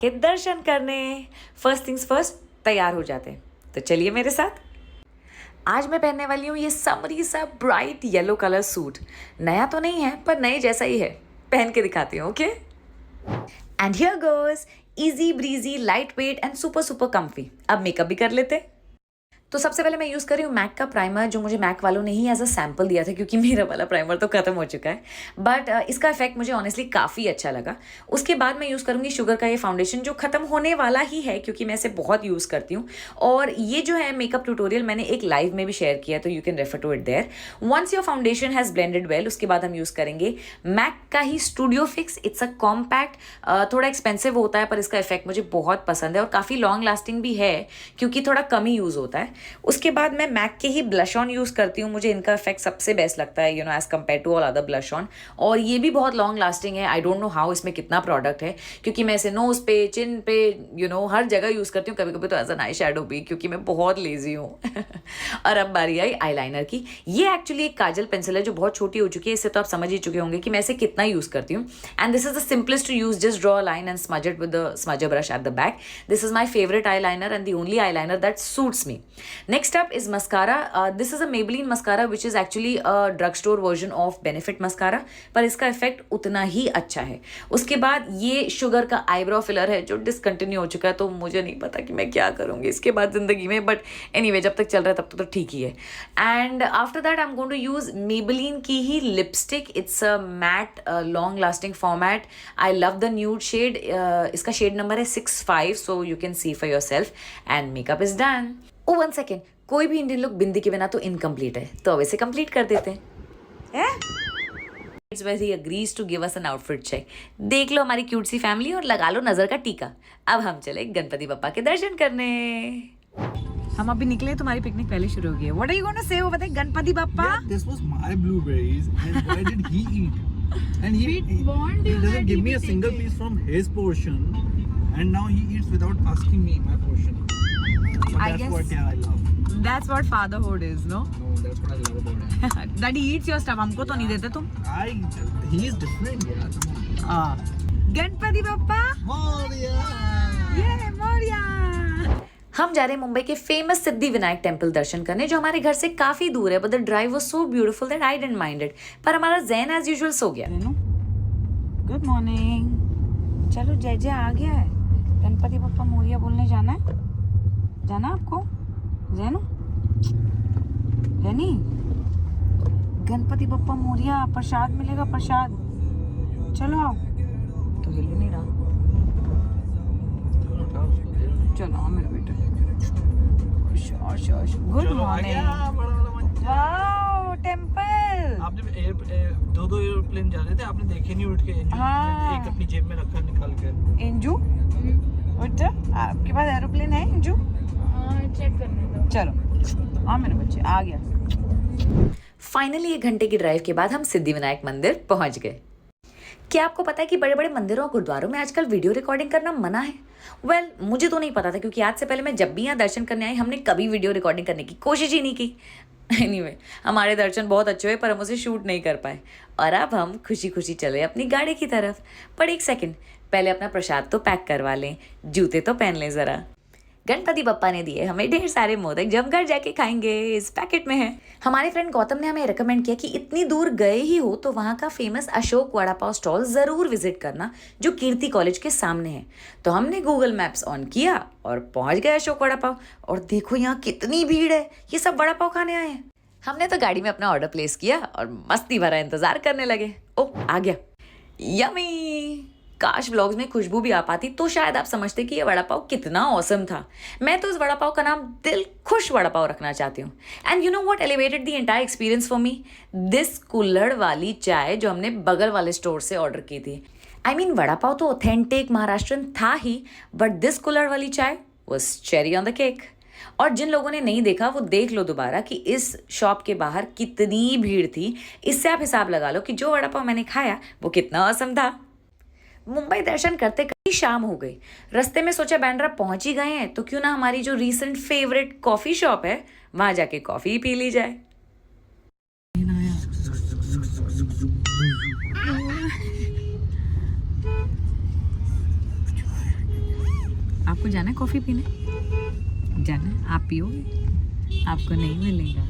के दर्शन करने। First things first, तैयार हो जाते हैं। तो चलिए मेरे साथ। आज मैं पहनने वाली हूँ ये समरी सा ब्राइट येलो कलर सूट। नया तो नहीं है पर नए जैसा ही है। पहन के दिखाती हूँ, okay. And here goes, easy breezy, light weight and super super comfy. अब मेकअप भी कर लेते हैं। तो सबसे पहले मैं यूज़ कर रही हूँ मैक का प्राइमर, जो मुझे मैक वालों ने ही एज अ सैम्पल दिया था क्योंकि मेरा वाला प्राइमर तो खत्म हो चुका है। बट इसका इफेक्ट मुझे ऑनेस्टली काफ़ी अच्छा लगा। उसके बाद मैं यूज़ करूँगी शुगर का ये फाउंडेशन, जो खत्म होने वाला ही है क्योंकि मैं इसे बहुत यूज़ करती हूँ। और ये जो है मेकअप ट्यूटोरियल मैंने एक लाइव में भी शेयर किया, तो you can refer to it there. Once your foundation has blended well, उसके बाद हम यूज़ करेंगे मैक का ही studio fix. It's a compact, थोड़ा एक्सपेंसिव होता है पर इसका इफेक्ट मुझे बहुत पसंद है और काफ़ी लॉन्ग लास्टिंग भी है क्योंकि थोड़ा कम ही यूज़ होता है। उसके बाद मैं मैक के ही ब्लश ऑन यूज़ करती हूँ। मुझे इनका इफेक्ट सबसे बेस्ट लगता है, as compare to all other blush on. और ये भी बहुत लॉन्ग लास्टिंग है। आई डोंट नो हाउ इसमें कितना प्रोडक्ट है, क्योंकि मैं इसे नोज पे, चिन पे, हर जगह यूज़ करती हूँ। कभी कभी तो एज एन आई शेडो भी, क्योंकि मैं बहुत लेजी हूँ। और अब बारी आई आईलाइनर की। ये एक्चुअली एक काजल पेंसिल है जो बहुत छोटी हो चुकी है। इससे तो आप समझ ही चुके होंगे कि मैं इसे कितना यूज़ करती हूँ। And this is the simplest to use. Just draw a line and smudge it with the smudger brush at the back. This is my favourite eyeliner and the only eyeliner that suits me. Next up is mascara. This is a Maybelline mascara which is actually a drugstore version of Benefit mascara, पर इसका effect उतना ही अच्छा है। उसके बाद ये sugar का eyebrow filler है जो डिसकंटिन्यू हो चुका है, तो मुझे नहीं पता कि मैं क्या करूँगी इसके बाद ज़िंदगी में। बट एनीवे, जब तक चल रहा है तब तक तो ठीक ही है। And after that I am going to use Maybelline की ही lipstick. It's a matte long lasting format. I love the nude shade. इसका शेड नंबर है 65, so you can see for yourself. And makeup is done. Oh 1 second, कोई भी Indian look बिंदी के बिना तो incomplete है, तो अब इसे कंप्लीट कर देते हैं। It's where he agrees to give us an outfit check. देख लो हमारी क्यूट सी फैमिली और लगा लो नजर का टीका। अब हम चले गणपति बप्पा के दर्शन करने। हम अभी निकले, तुम्हारी पिकनिक पहले शुरू हो गई है। What are you going to say over there, Ganpati Bappa? Yeah, this was my blueberries, and why did he eat? And he warned you doesn't that give he me a will single take it. piece from his portion, and now he eats without asking me my portion. But I that's guess- what I love. That's what fatherhood is, no? No, that's what I love about him. That he eats your stuff. हमको तो नहीं देते तुम। He is different, yeah. Ganpati Bappa, Moria! ये मोरिया। हम जा रहे हैं मुंबई के फेमस सिद्धि विनायक टेम्पल दर्शन करने, जो हमारे घर से काफी दूर है। But the drive was so beautiful that I didn't mind it. पर हमारा ज़हन एज यूजुअल सो गया। Good morning. चलो, जय जय आ गया है। गणपति बप्पा मोरिया बोलने जाना है। जाना आपको? जैनो जैनी, गणपति बप्पा मोरिया, प्रसाद मिलेगा, प्रसाद। चलो आओ। तो हिल नहीं रहा। चलो आओ मेरे बेटे। Good morning. Wow, temple. आप जब दो एयरप्लेन जा रहे थे, आपने देखे नहीं उठ के? हाँ। एक अपनी जेब में रखा निकाल के। इंजू, उठ। आपके पास एरोप्लेन है इंजू? चेक करने दो। चलो हाँ मेरे बच्चे, आ गया। फाइनली 1 घंटे की ड्राइव के बाद हम सिद्धि विनायक मंदिर पहुंच गए। क्या आपको पता है कि बड़े बड़े मंदिरों और गुरुद्वारों में आजकल वीडियो रिकॉर्डिंग करना मना है? वेल, मुझे तो नहीं पता था, क्योंकि आज से पहले मैं जब भी यहाँ दर्शन करने आई, हमने कभी वीडियो रिकॉर्डिंग करने की कोशिश ही नहीं की। एनीवे, हमारे दर्शन बहुत अच्छे हुए पर हम उसे शूट नहीं कर पाए। और अब हम खुशी खुशी चले अपनी गाड़ी की तरफ। पर 1 सेकेंड, पहले अपना प्रसाद तो पैक करवा लें, जूते तो पहन लें ज़रा। गणपति बप्पा ने दिए हमें ढेर सारे मोदक, जो हम घर जाके खाएंगे। इस पैकेट में है। हमारे फ्रेंड गौतम ने हमें रिकमेंड किया कि इतनी दूर गए ही हो तो वहाँ का फेमस अशोक वड़ा पाव स्टॉल ज़रूर विजिट करना, जो कीर्ति कॉलेज के सामने है। तो हमने गूगल मैप्स ऑन किया और पहुँच गए अशोक वड़ा पाव। और देखो यहाँ कितनी भीड़ है, ये सब वड़ा पाव खाने आए हैं। हमने तो गाड़ी में अपना ऑर्डर प्लेस किया और मस्ती भरा इंतजार करने लगे। ओ, आ गया। यमी। काश व्लॉग्स में खुशबू भी आ पाती तो शायद आप समझते कि ये वड़ा पाव कितना ऑसम था। मैं तो इस वड़ा पाव का नाम दिल खुश वड़ा पाव रखना चाहती हूँ। And you know what elevated the entire experience for me? This कुल्हड़ वाली चाय जो हमने बगल वाले स्टोर से ऑर्डर की थी। आई मीन, वड़ा पाव तो ऑथेंटिक महाराष्ट्रन था ही, बट दिस कुल्हड़ वाली चाय was cherry on the cake. और जिन लोगों ने नहीं देखा वो देख लो दोबारा कि इस शॉप के बाहर कितनी भीड़ थी। इससे आप हिसाब लगा लो कि जो वड़ा पाव मैंने खाया वो कितना ऑसम था। मुंबई दर्शन करते करते शाम हो गई। रास्ते में सोचा बैंड्रा पहुंच ही गए हैं तो क्यों ना हमारी जो रीसेंट फेवरेट कॉफी शॉप है वहां जाके कॉफी पी ली जाए। आपको जाना है कॉफ़ी पीने? जाना है? आप पियोगे? आपको नहीं मिलेगा।